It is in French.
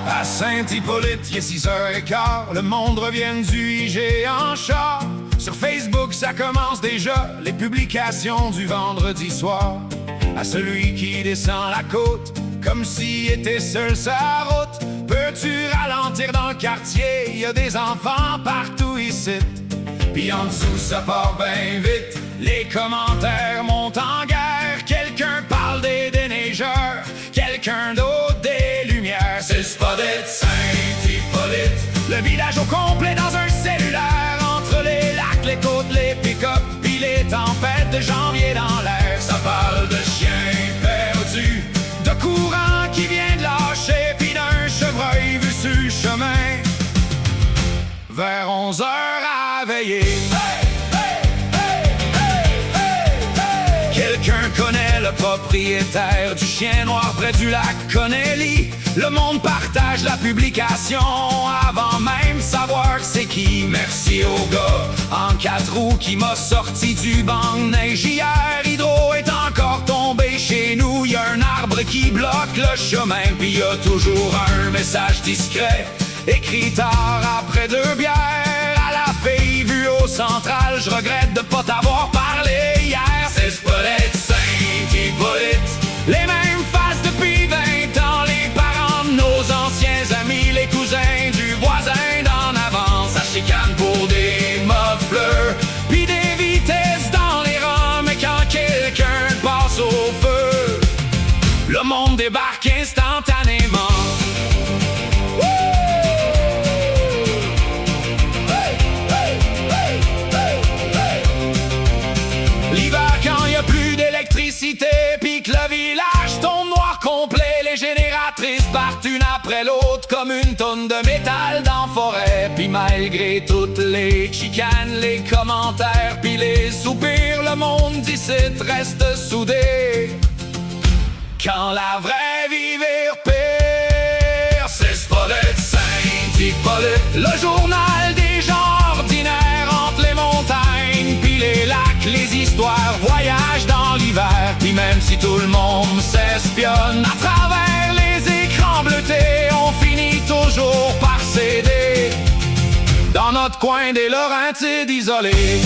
À Saint-Hippolyte, il est 6h15, le monde revient du IG en char. Sur Facebook, ça commence déjà, les publications du vendredi soir. À celui qui descend la côte, comme s'il était seul sa route. Peux-tu ralentir dans le quartier, y a des enfants partout ici. Puis en dessous, ça part bien vite, les commentaires montent en guerre. Quelqu'un parle des déneigeurs, quelqu'un d'autre des lumières. C'est le spot de Saint-Hippolyte, le village au complet dans un cellulaire. Entre les lacs, les côtes, les pick-up, puis les tempêtes de janvier dans l'air. Ça parle de chiens perdus, de courant qui vient de lâcher, puis d'un chevreuil vu sur le chemin vers 11h à veiller. Hey, hey, hey, hey, hey, hey. Quelqu'un connaît le propriétaire du chien noir près du lac Connelly. Le monde partage la publication avant même savoir c'est qui. Merci au gars en 4 roues qui m'a sorti du banc de neige hier. Hydro est encore tombé chez nous, y a un arbre qui bloque le chemin. Puis y a toujours un message discret écrit tard après 2 bières. À la fille vue au central, je regrette de pas t'avoir parlé hier. C'est ce spolet de Saint-Hippolyte, les mêmes faces depuis 20 ans. Les parents de nos anciens amis, les cousins du voisin d'en avant. Ça chicane pour des muffleurs, puis des vitesses dans les rangs. Mais quand quelqu'un passe au feu, le monde débarque instantanément. Pis que le village tombe noir complet, les génératrices partent une après l'autre comme une tonne de métal dans forêt. Puis malgré toutes les chicanes, les commentaires, puis les soupirs, le monde d'ici reste soudé. Quand la vraie vie vire pire, c'est Spolet Saint-Hippolyte, le journal des gens ordinaires entre les montagnes, puis les lacs, les histoires voyagent dans l'hiver. Puis même si tout le monde s'espionne à travers les écrans bleutés, on finit toujours par céder dans notre coin des Laurentides isolés.